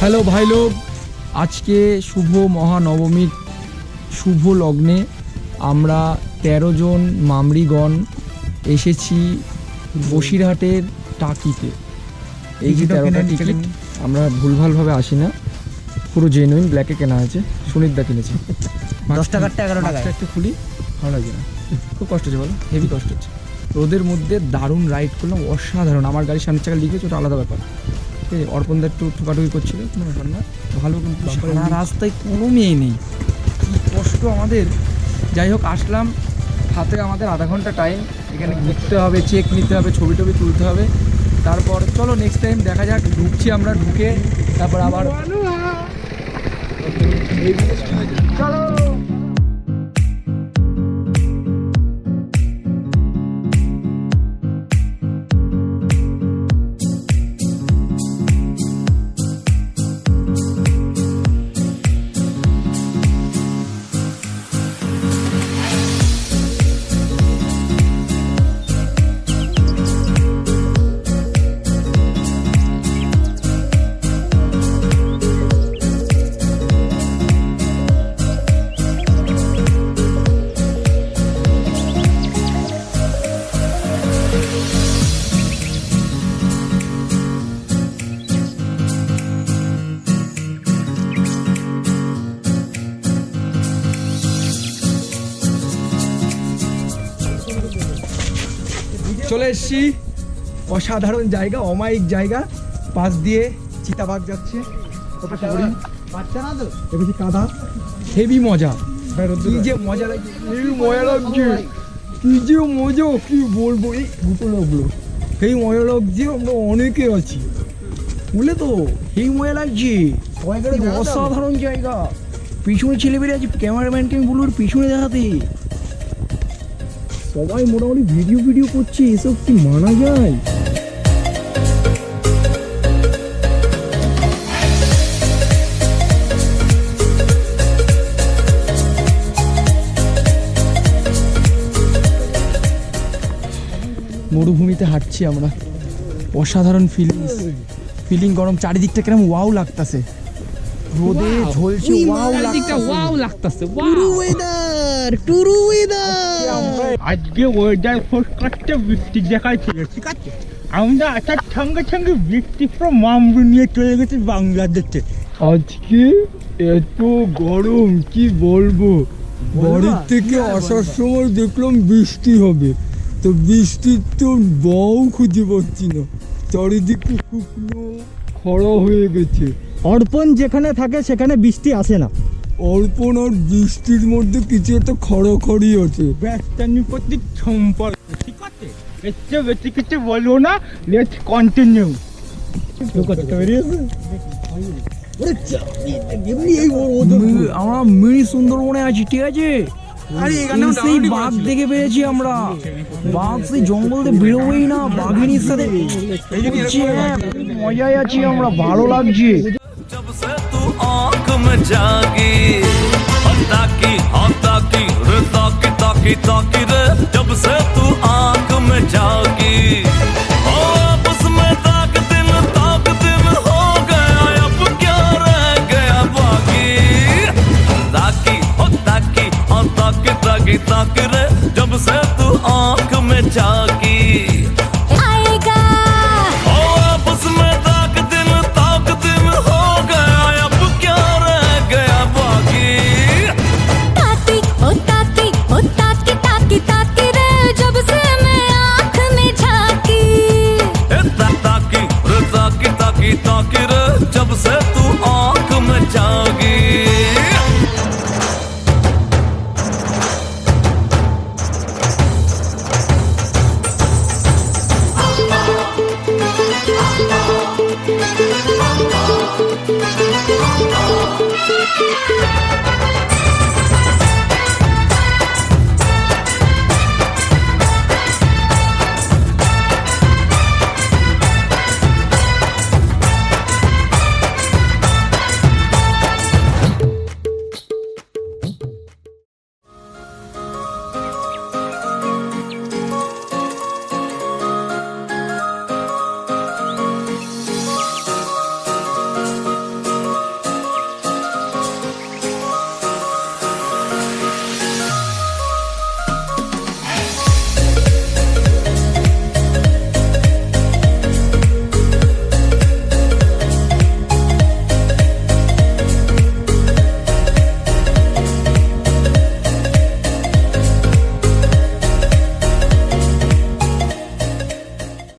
Hello भाई लोग, आज के शुभ महानवमी शुभ लग्ने আমরা 13 জন মামরিগণ এসেছি বসিরহাটের টাকিতে। এই যে 13টা টিকিট আমরা ভুলভালভাবে আসি না, পুরো জেনুইন ব্ল্যাকে কেনা আছে। সুনীতদা কিনেছে 10 টাকারটা 11 টাকায়। একটু খুলি, ভালো লাগে না, খুব কষ্ট হচ্ছে বলো, হেভি কষ্ট হচ্ছে। রোদের মধ্যে দারুণ রাইড করলাম, অসাধারণ। আমার গাড়ির সামনের চাকা লিখেছে, ওটা আলাদা ব্যাপার। ঠিক আছে, অর্পণদা একটু ঠোকাঠুকি করছিল, কোনো ব্যাপার না, ভালো। কিন্তু সারা রাস্তায় কোনো মেয়ে নেই, কী কষ্ট আমাদের। যাই হোক, আসলাম, হাতে আমাদের আধা ঘন্টা টাইম, এখানে ঘুরতে হবে, চেক নিতে হবে, ছবি টবি তুলতে হবে। তারপর চলো নেক্সট টাইম দেখা যাক। ঢুকছি আমরা, ঢুকে তারপর আবার চলো। চলে এসছি, অসাধারণ জায়গা, অমায়িক জায়গা। পাশ দিয়ে চিতাবাঘ যাচ্ছে, বাচ্চা না তো, দেখেছি কাদা, হেভি মজা। কি যে মজা লাগছে, হেভি মজা লাগছে, কি যে মজা, কি বলবো। এই দুটো লোকগুলো হেভি মজা লাগছে, আমরা অনেকে আছি বুঝলে তো, হেভি মজা লাগছে। অসাধারণ জায়গা, পিছনে ছেলেমেয়ে আছে, ক্যামেরাম্যানকে আমি বলবো পিছনে দেখাতে। সবাই মোটামুটি ভিডিও করছে, এসব কি মানা যায়? মরুভূমিতে হাঁটছি আমরা, অসাধারণ ফিলিং গরম, চারিদিকটা কিরম ওয়াও লাগতাছে, রোদে ঝলছে, ওয়াও লাগতাছে, ওয়াও লাগতাছে টুরু ওয়েদার, টুরু ওয়েদার। আজকে ওয়েদার ফোরকাস্টে বৃষ্টি দেখাচ্ছিল, ঠিক আছে? আমরা আসার সঙ্গে সঙ্গে বৃষ্টি পুরো মামরু নিয়ে চলে গেছি বাংলাদেশে। আজকে এত গরম কি বলবো, বাড়ির থেকে আসার সময় দেখলাম বৃষ্টি হবে, তো বৃষ্টির তো বাও খুঁজে পাচ্ছি না, চারিদিকে শুকনো খরা হয়ে গেছে। অর্পণ যেখানে থাকে সেখানে বৃষ্টি আসে না। অর্পণ আর বৃষ্টির মধ্যে কিছু একটা খড়াখড়ি আছে। ব্যস্তানি প্রতি সম্পর্ক, ঠিক আছে? এর চেয়ে বেশি কিছু বলবো না, লেটস কন্টিনিউ। আমরা মিনি সুন্দরবনে আছি, ঠিক আছে? সেই বাঘ দেখে পেয়েছি আমরা, বাঘ সেই জঙ্গল থেকে বেরোবেই না, বাঘিনীর সাথে মজায় আছি আমরা, ভালো লাগছে। जब से तू आंख में जागी ताकी हाँ ताकी रे ताकी ताकी ताकी रे जब से तू आंख में जागी ओ आपस में ताक दिन हो गया अब क्या रह गया बाकी ताकी हाँ ताकी हाँ ताकी ताकी ताकी रे जब से तू आंख में जागी